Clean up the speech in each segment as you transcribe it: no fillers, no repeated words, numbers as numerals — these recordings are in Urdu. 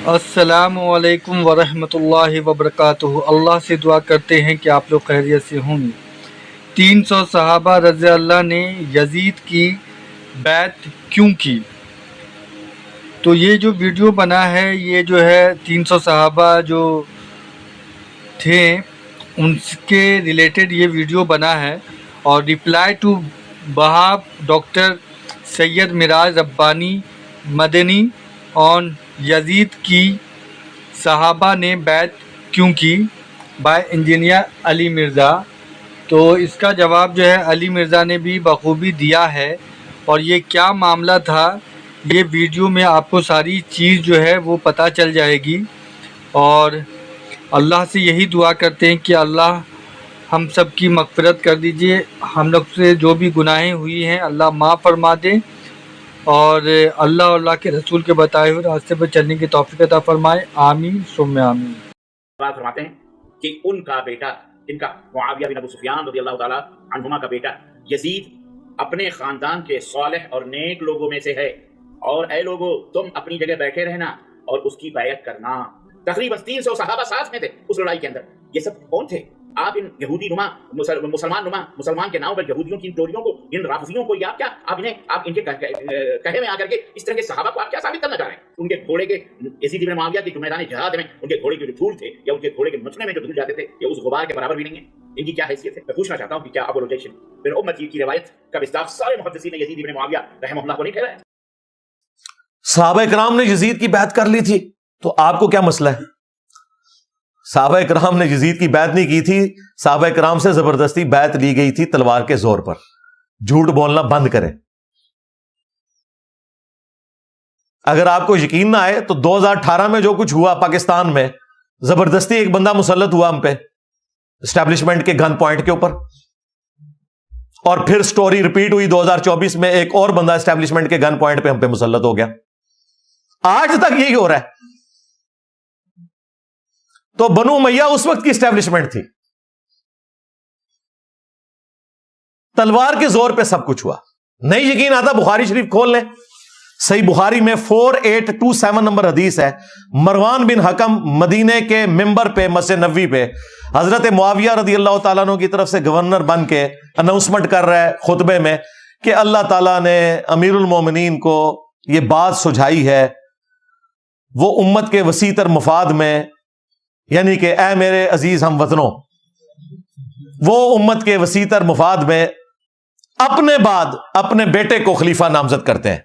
السلام علیکم ورحمۃ اللہ وبرکاتہ۔ اللہ سے دعا کرتے ہیں کہ آپ لوگ خیریت سے ہوں گے۔ 300 صحابہ رضی اللہ نے یزید کی بیعت کیوں کی؟ تو یہ جو ویڈیو بنا ہے، یہ جو ہے 300 صحابہ جو تھے ان کے ریلیٹڈ یہ ویڈیو بنا ہے، اور ریپلائی ٹو بہاب ڈاکٹر سید معراج ربانی مدنی آن یزید کی صحابہ نے بیعت کیوں کی بائی انجینئر علی مرزا۔ تو اس کا جواب جو ہے علی مرزا نے بھی بخوبی دیا ہے، اور یہ کیا معاملہ تھا یہ ویڈیو میں آپ کو ساری چیز جو ہے وہ پتہ چل جائے گی، اور اللہ سے یہی دعا کرتے ہیں کہ اللہ ہم سب کی مغفرت کر دیجئے، ہم لوگ سے جو بھی گناہیں ہوئی ہیں اللہ معاف فرما دے، اور اللہ اور اللہ کے رسول کے بتائے ہوئے راستے پر چلنے کی توفیق عطا فرمائے، آمین ثم آمین۔ بات فرماتے ہیں کہ ان کا بیٹا، ان کا معاویہ بن ابو سفیان رضی اللہ تعالی عنہما کا بیٹا یزید اپنے خاندان کے صالح اور نیک لوگوں میں سے ہے، اور اے لوگوں تم اپنی جگہ بیٹھے رہنا اور اس کی بیعت کرنا۔ تقریباً 300 صحابہ ساتھ میں تھے اس لڑائی کے اندر۔ یہ سب کون تھے؟ آپ ان یہودی نما مسلمان کے نام پر یہودیوں کی ٹولیوں کو، ان رافضیوں کو، یا کیا آپ ان کے کہے میں آ کر کے اس طرح کے صحابہ کو آپ کیا ثابت کرنا چاہ رہے ہیں؟ ان کے گھوڑے کے یزید بن معاویہ کے جو میدان جہاد میں ان کے گھوڑے کے جو دھول تھے، یا ان کے گھوڑے کے مچھنے میں جو دھول جاتے تھے، یہ اس غبار کے برابر بھی نہیں ہے۔ ان کی کیا حیثیت ہے؟ میں پوچھنا چاہتا ہوں کہ کیا ابو الوجیشن بن امتی کی روایت کا مصداق سارے محدثین یزید بن معاویہ رحمہ اللہ کو نہیں ٹھہرایا؟ صحابہ کرام نے یزید کی بیعت کر لی تھی، تو آپ کو کیا مسئلہ ہے؟ صحابہ کرام نے یزید کی بیعت نہیں کی تھی، صحابہ کرام سے زبردستی بیعت لی گئی تھی تلوار کے زور پر۔ جھوٹ بولنا بند کریں۔ اگر آپ کو یقین نہ آئے تو 2018 میں جو کچھ ہوا پاکستان میں، زبردستی ایک بندہ مسلط ہوا ہم پہ اسٹیبلشمنٹ کے گن پوائنٹ کے اوپر، اور پھر سٹوری ریپیٹ ہوئی 2024 میں، ایک اور بندہ اسٹیبلشمنٹ کے گن پوائنٹ پہ ہم پہ مسلط ہو گیا۔ آج تک یہی ہو رہا ہے۔ تو بنو امیہ اس وقت کی اسٹیبلشمنٹ تھی، تلوار کے زور پہ سب کچھ ہوا۔ نہیں یقین آتا بخاری شریف کھول لیں، صحیح بخاری میں 4827 نمبر حدیث ہے۔ مروان بن حکم مدینے کے ممبر پہ مسجد نبوی پہ حضرت معاویہ رضی اللہ تعالیٰ عنہ کی طرف سے گورنر بن کے اناؤنسمنٹ کر رہا ہے خطبے میں کہ اللہ تعالیٰ نے امیر المومنین کو یہ بات سجھائی ہے، وہ امت کے وسیع تر مفاد میں، یعنی کہ اے میرے عزیز ہم وطنوں، وہ امت کے وسیع تر مفاد میں اپنے بعد اپنے بیٹے کو خلیفہ نامزد کرتے ہیں۔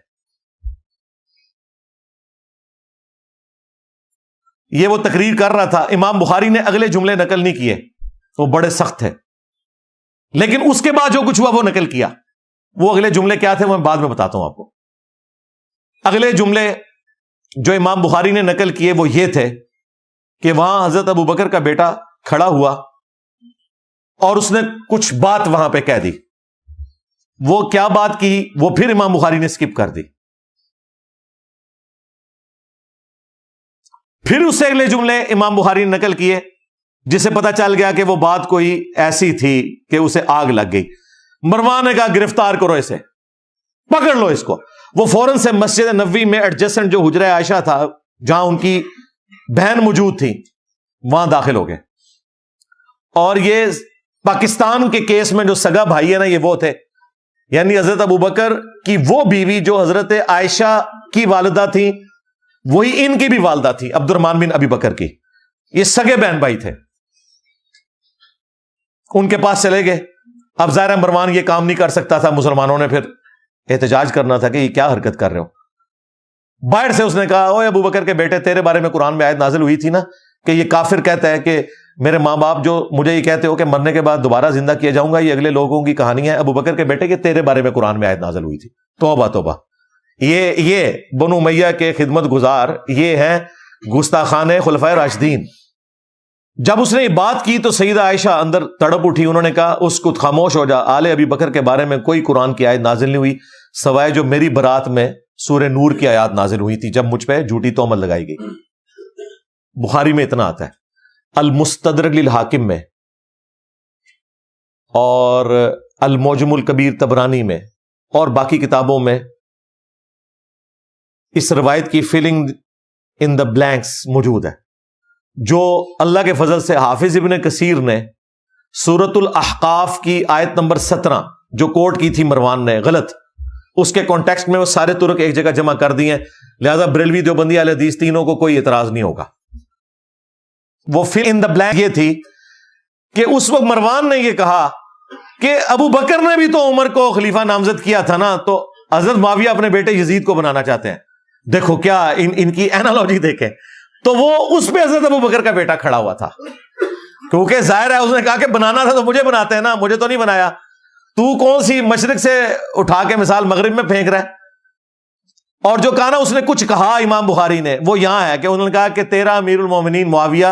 یہ وہ تقریر کر رہا تھا۔ امام بخاری نے اگلے جملے نقل نہیں کیے، وہ بڑے سخت تھے، لیکن اس کے بعد جو کچھ ہوا وہ نقل کیا۔ وہ اگلے جملے کیا تھے وہ میں بعد میں بتاتا ہوں آپ کو۔ اگلے جملے جو امام بخاری نے نقل کیے وہ یہ تھے کہ وہاں حضرت ابو بکر کا بیٹا کھڑا ہوا اور اس نے کچھ بات وہاں پہ کہہ دی۔ وہ کیا بات کی وہ پھر امام بخاری نے سکپ کر دی۔ پھر اس سے اگلے جملے امام بخاری نے نقل کیے، جسے پتا چل گیا کہ وہ بات کوئی ایسی تھی کہ اسے آگ لگ گئی۔ مروان نے کہا گرفتار کرو اسے، پکڑ لو اس کو۔ وہ فوراً سے مسجد نبوی میں ایڈجسٹنٹ جو حجرہ عائشہ تھا، جہاں ان کی بہن موجود تھی، وہاں داخل ہو گئے۔ اور یہ پاکستان کے کیس میں جو سگا بھائی ہے نا، یہ وہ تھے، یعنی حضرت ابو بکر کی وہ بیوی جو حضرت عائشہ کی والدہ تھی، وہی ان کی بھی والدہ تھی، عبد الرحمن بن ابی بکر کی۔ یہ سگے بہن بھائی تھے۔ ان کے پاس چلے گئے۔ اب ظاہر مروان یہ کام نہیں کر سکتا تھا، مسلمانوں نے پھر احتجاج کرنا تھا کہ یہ کیا حرکت کر رہے ہو۔ باہر سے اس نے کہا اوے ابو بکر کے بیٹے، تیرے بارے میں قرآن میں آیت نازل ہوئی تھی نا کہ یہ کافر کہتا ہے کہ میرے ماں باپ جو مجھے یہ کہتے ہو کہ مرنے کے بعد دوبارہ زندہ کیا جاؤں گا، یہ اگلے لوگوں کی کہانی ہے۔ ابو بکر کے بیٹے کہ تیرے بارے میں قرآن میں آیت نازل ہوئی تھی۔ توبہ توبہ۔ یہ بنو امیہ کے خدمت گزار، یہ ہیں گستاخان خلفائے راشدین۔ جب اس نے یہ بات کی تو سیدہ عائشہ اندر تڑپ اٹھی۔ انہوں نے کہا اسکت، خاموش ہو جا، آل ابی بکر کے بارے میں کوئی قرآن کی آیت نازل نہیں ہوئی سوائے جو میری برات میں سورہ نور کی آیات نازل ہوئی تھی، جب مجھ پہ جھوٹی تہمت لگائی گئی۔ بخاری میں اتنا آتا ہے، المستدرک للحاکم میں اور المعجم الکبیر طبرانی میں اور باقی کتابوں میں اس روایت کی فیلنگ ان دا بلینکس موجود ہے، جو اللہ کے فضل سے حافظ ابن کثیر نے سورۃ الاحقاف کی آیت نمبر 17 جو کوٹ کی تھی مروان نے غلط، اس کے کانٹیکسٹ میں وہ سارے طرق ایک جگہ جمع کر دیے ہیں، لہذا بریلوی دیوبندی اہل حدیث تینوں کو کوئی اعتراض نہیں ہوگا۔ وہ فل ان دا بلینک یہ تھی کہ اس وقت مروان نے یہ کہا کہ ابو بکر نے بھی تو عمر کو خلیفہ نامزد کیا تھا نا، تو حضرت معاویہ اپنے بیٹے یزید کو بنانا چاہتے ہیں۔ دیکھو کیا ان کی اینالوجی دیکھیں، تو وہ اس پہ حضرت ابو بکر کا بیٹا کھڑا ہوا تھا، کیونکہ ظاہر ہے اس نے کہا کہ بنانا تھا تو مجھے بناتے ہیں نا، مجھے تو نہیں بنایا، تو کون سی مشرق سے اٹھا کے مثال مغرب میں پھینک رہا ہے۔ اور جو کہا نا اس نے کچھ کہا امام بخاری نے، وہ یہاں ہے کہ انہوں نے کہا کہ تیرا امیر المومنین معاویہ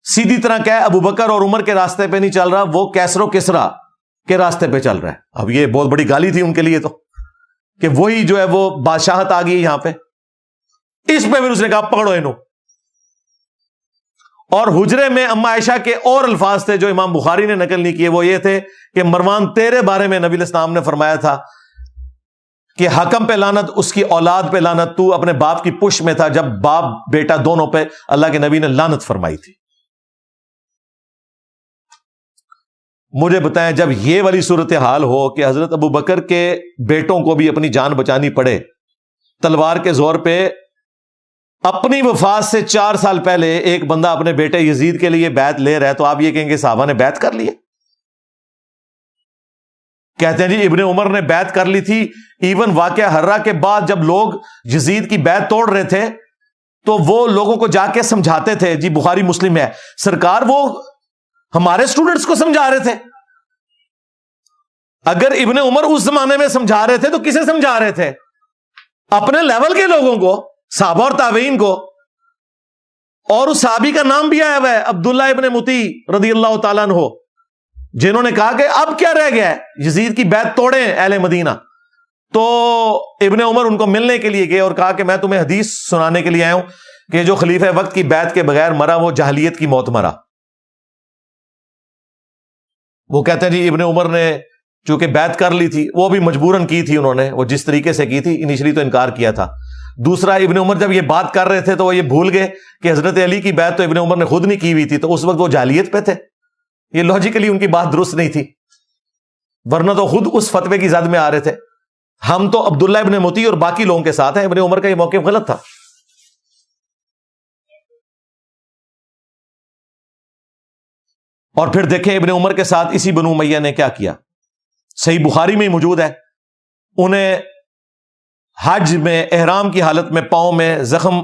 سیدھی طرح کہہ ابو بکر اور عمر کے راستے پہ نہیں چل رہا، وہ کیسر و کسرا کے راستے پہ چل رہا ہے۔ اب یہ بہت بڑی گالی تھی ان کے لیے تو، کہ وہی جو ہے وہ بادشاہت آ گئی یہاں پہ۔ اس پہ پھر اس نے کہا پکڑو انہوں۔ اور حجرے میں اما عائشہ کے اور الفاظ تھے جو امام بخاری نے نقل نہیں کیے، وہ یہ تھے کہ مروان تیرے بارے میں نبی علیہ السلام نے فرمایا تھا کہ حکم پہ لعنت، اس کی اولاد پہ لعنت، تو اپنے باپ کی پشت میں تھا جب باپ بیٹا دونوں پہ اللہ کے نبی نے لعنت فرمائی تھی۔ مجھے بتائیں جب یہ والی صورتحال ہو کہ حضرت ابو بکر کے بیٹوں کو بھی اپنی جان بچانی پڑے تلوار کے زور پہ، اپنی وفات سے 4 سال پہلے ایک بندہ اپنے بیٹے یزید کے لیے بیعت لے رہا ہے، تو آپ یہ کہیں گے صحابہ نے بیعت کر لی؟ کہتے ہیں جی ابن عمر نے بیعت کر لی تھی، ایون واقعہ ہررا کے بعد جب لوگ یزید کی بیعت توڑ رہے تھے تو وہ لوگوں کو جا کے سمجھاتے تھے، جی بخاری مسلم ہے، سرکار وہ ہمارے اسٹوڈنٹس کو سمجھا رہے تھے۔ اگر ابن عمر اس زمانے میں سمجھا رہے تھے تو کسے سمجھا رہے تھے؟ اپنے لیول کے لوگوں کو، صحابہ اور تابعین کو۔ اور اس صحابی کا نام بھی آیا ہوا ہے عبداللہ ابن مطیع رضی اللہ تعالیٰ عنہ، جنہوں نے کہا کہ اب کیا رہ گیا ہے، یزید کی بیعت توڑیں اہل مدینہ۔ تو ابن عمر ان کو ملنے کے لیے گئے اور کہا کہ میں تمہیں حدیث سنانے کے لیے آیا ہوں کہ جو خلیفہ وقت کی بیعت کے بغیر مرا وہ جاہلیت کی موت مرا۔ وہ کہتے ہیں جی ابن عمر نے چونکہ بیعت کر لی تھی، وہ بھی مجبوراً کی تھی انہوں نے، وہ جس طریقے سے کی تھی، انیشلی تو انکار کیا تھا۔ دوسرا ابن عمر جب یہ بات کر رہے تھے تو وہ یہ بھول گئے کہ حضرت علی کی بیعت تو ابن عمر نے خود نہیں کی ہوئی تھی، تو اس وقت وہ جاہلیت پہ تھے۔ یہ لاجیکلی ان کی بات درست نہیں تھی، ورنہ تو خود اس فتوے کی زد میں آ رہے تھے۔ ہم تو عبداللہ ابن مطیع اور باقی لوگوں کے ساتھ ہیں، ابن عمر کا یہ موقف غلط تھا۔ اور پھر دیکھیں ابن عمر کے ساتھ اسی بنو امیہ نے کیا کیا، صحیح بخاری میں ہی موجود ہے۔ انہیں حج میں احرام کی حالت میں پاؤں میں زخم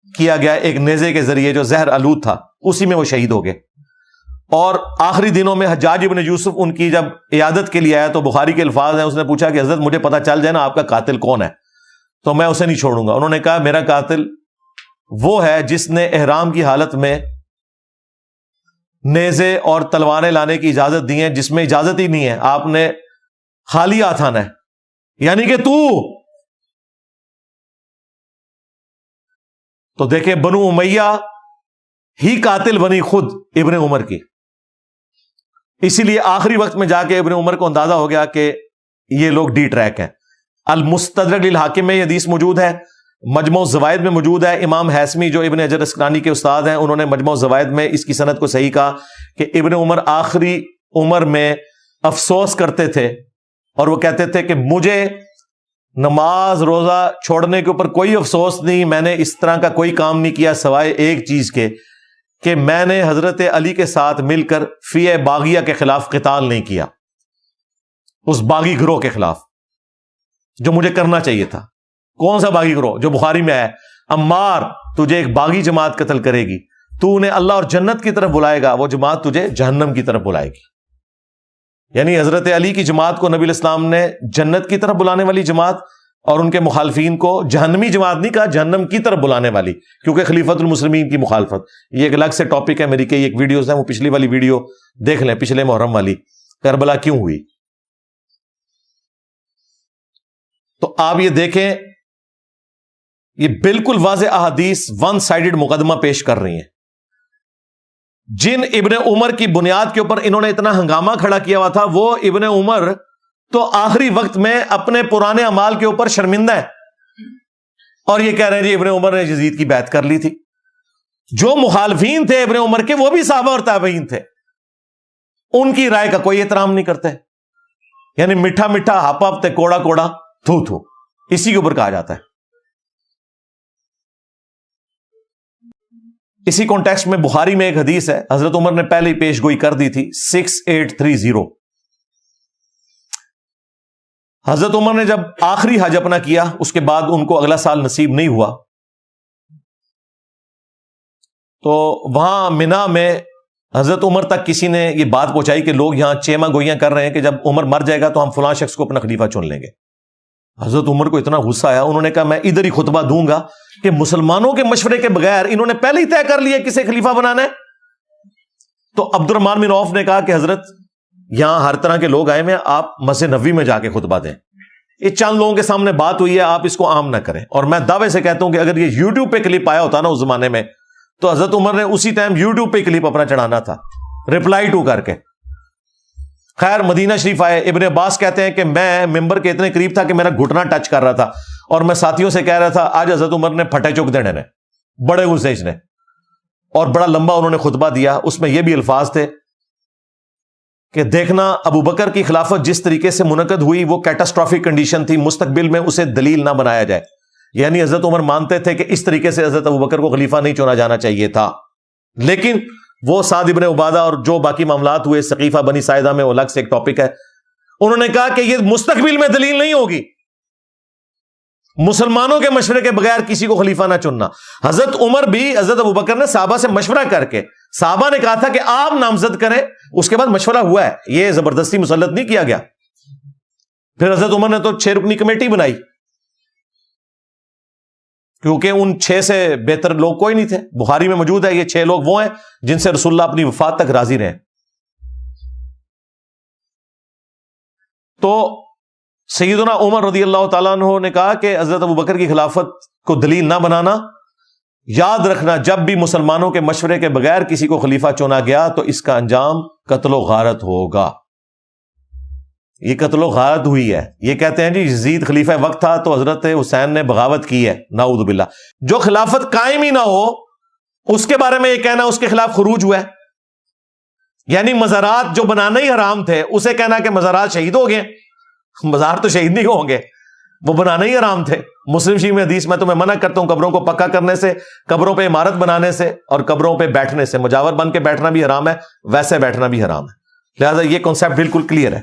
کیا گیا ایک نیزے کے ذریعے جو زہر آلود تھا، اسی میں وہ شہید ہو گئے۔ اور آخری دنوں میں حجاج ابن یوسف ان کی جب عیادت کے لیے آیا تو بخاری کے الفاظ ہیں، اس نے پوچھا کہ حضرت مجھے پتہ چل جائے نا آپ کا قاتل کون ہے تو میں اسے نہیں چھوڑوں گا۔ انہوں نے کہا میرا قاتل وہ ہے جس نے احرام کی حالت میں نیزے اور تلواریں لانے کی اجازت دی ہیں، جس میں اجازت ہی نہیں ہے، آپ نے خالی ہاتھ آنا ہے، یعنی کہ تو دیکھیں بنو امیہ ہی قاتل بنی خود ابن عمر کی۔ اسی لیے آخری وقت میں جا کے ابن عمر کو اندازہ ہو گیا کہ یہ لوگ ڈی ٹریک ہیں۔ المستدرک للحاکم میں یہ حدیث موجود ہے، مجموع الزوائد میں موجود ہے۔ امام حیثمی جو ابن حجر اسقلانی کے استاد ہیں، انہوں نے مجموع الزوائد میں اس کی سند کو صحیح کہا کہ ابن عمر آخری عمر میں افسوس کرتے تھے اور وہ کہتے تھے کہ مجھے نماز روزہ چھوڑنے کے اوپر کوئی افسوس نہیں، میں نے اس طرح کا کوئی کام نہیں کیا سوائے ایک چیز کے کہ میں نے حضرت علی کے ساتھ مل کر فی باغیہ کے خلاف قتال نہیں کیا، اس باغی گروہ کے خلاف جو مجھے کرنا چاہیے تھا۔ کون سا باغی گروہ؟ جو بخاری میں ہے، عمار تجھے ایک باغی جماعت قتل کرے گی، تو انہیں اللہ اور جنت کی طرف بلائے گا، وہ جماعت تجھے جہنم کی طرف بلائے گی۔ یعنی حضرت علی کی جماعت کو نبی علیہ السلام نے جنت کی طرف بلانے والی جماعت اور ان کے مخالفین کو جہنمی جماعت نہیں کہا، جہنم کی طرف بلانے والی، کیونکہ خلیفۃ المسلمین کی مخالفت۔ یہ ایک الگ سے ٹاپک ہے، میری کئی ایک ویڈیوز ہیں، وہ پچھلی والی ویڈیو دیکھ لیں، پچھلے محرم والی، کربلا کیوں ہوئی۔ تو آپ یہ دیکھیں، یہ بالکل واضح احادیث ون سائیڈڈ مقدمہ پیش کر رہی ہیں۔ جن ابن عمر کی بنیاد کے اوپر انہوں نے اتنا ہنگامہ کھڑا کیا ہوا تھا، وہ ابن عمر تو آخری وقت میں اپنے پرانے اعمال کے اوپر شرمندہ ہے اور یہ کہہ رہے ہیں جی ابن عمر نے یزید کی بیعت کر لی تھی. جو مخالفین تھے ابن عمر کے وہ بھی صحابہ اور تابعین تھے, ان کی رائے کا کوئی احترام نہیں کرتے. یعنی میٹھا میٹھا ہپ ہپ تے کوڑا کوڑا تھو تھو, اسی کے اوپر کہا جاتا ہے. اسی کانٹیکسٹ میں بخاری میں ایک حدیث ہے, حضرت عمر نے پہلے ہی پیش گوئی کر دی تھی. 6830 حضرت عمر نے جب آخری حج اپنا کیا, اس کے بعد ان کو اگلا سال نصیب نہیں ہوا, تو وہاں منا میں حضرت عمر تک کسی نے یہ بات پہنچائی کہ لوگ یہاں چیما گوئیاں کر رہے ہیں کہ جب عمر مر جائے گا تو ہم فلاں شخص کو اپنا خلیفہ چن لیں گے. حضرت عمر کو اتنا غصہ آیا, انہوں نے کہا میں ادھر ہی خطبہ دوں گا کہ مسلمانوں کے مشورے کے بغیر انہوں نے پہلے ہی طے کر لیا کسے خلیفہ بنانا ہے. تو عبد الرحمن بن عوف نے کہا کہ حضرت یہاں ہر طرح کے لوگ آئے ہیں, آپ مسجد نبوی میں جا کے خطبہ دیں. یہ چند لوگوں کے سامنے بات ہوئی ہے, آپ اس کو عام نہ کریں. اور میں دعوے سے کہتا ہوں کہ اگر یہ یوٹیوب پہ کلپ آیا ہوتا نا اس زمانے میں, تو حضرت عمر نے اسی ٹائم یوٹیوب پہ کلپ اپنا چڑھانا تھا, ریپلائی ٹو کر کے. خیر مدینہ شریف آئے, ابن عباس کہتے ہیں کہ میں ممبر کے اتنے قریب تھا کہ میرا گھٹنا ٹچ کر رہا تھا, اور میں ساتھیوں سے کہہ رہا تھا آج حضرت عمر نے پھٹے چک دینے نے, بڑے غصے نے. اور بڑا لمبا انہوں نے خطبہ دیا, اس میں یہ بھی الفاظ تھے کہ دیکھنا ابو بکر کی خلافت جس طریقے سے منعقد ہوئی وہ کیٹاسٹرافک کنڈیشن تھی, مستقبل میں اسے دلیل نہ بنایا جائے. یعنی حضرت عمر مانتے تھے کہ اس طریقے سے حضرت ابو بکر کو خلیفہ نہیں چنا جانا چاہیے تھا. لیکن وہ سعد ابن عبادہ اور جو باقی معاملات ہوئے ثقیفہ بنی ساعدہ میں, وہ الگ سے ایک ٹاپک ہے. انہوں نے کہا کہ یہ مستقبل میں دلیل نہیں ہوگی, مسلمانوں کے مشورے کے بغیر کسی کو خلیفہ نہ چننا. حضرت عمر بھی حضرت ابو بکر نے صحابہ سے مشورہ کر کے, صحابہ نے کہا تھا کہ آپ نامزد کریں, اس کے بعد مشورہ ہوا ہے, یہ زبردستی مسلط نہیں کیا گیا. پھر حضرت عمر نے تو 6 رکنی کمیٹی بنائی, کیونکہ ان 6 سے بہتر لوگ کوئی نہیں تھے. بخاری میں موجود ہے یہ 6 لوگ وہ ہیں جن سے رسول اللہ اپنی وفات تک راضی رہے. تو سیدنا عمر رضی اللہ تعالیٰ عنہ نے کہا کہ حضرت ابو بکر کی خلافت کو دلیل نہ بنانا. یاد رکھنا جب بھی مسلمانوں کے مشورے کے بغیر کسی کو خلیفہ چنا گیا تو اس کا انجام قتل و غارت ہوگا. یہ قتل و غارت ہوئی ہے. یہ کہتے ہیں جی یزید خلیفہ وقت تھا تو حضرت حسین نے بغاوت کی ہے, نعوذ باللہ. جو خلافت قائم ہی نہ ہو اس کے بارے میں یہ کہنا اس کے خلاف خروج ہوا ہے. یعنی مزارات جو بنانا ہی حرام تھے اسے کہنا کہ مزارات شہید ہو گئے. مزار تو شہید نہیں ہوں گے, وہ بنانا ہی حرام تھے. مسلم شریف میں حدیث میں تمہیں منع کرتا ہوں قبروں کو پکا کرنے سے, قبروں پہ عمارت بنانے سے, اور قبروں پہ بیٹھنے سے. مجاور بن کے بیٹھنا بھی حرام ہے, ویسے بیٹھنا بھی حرام ہے. لہٰذا یہ کانسیپٹ بالکل کلیئر ہے.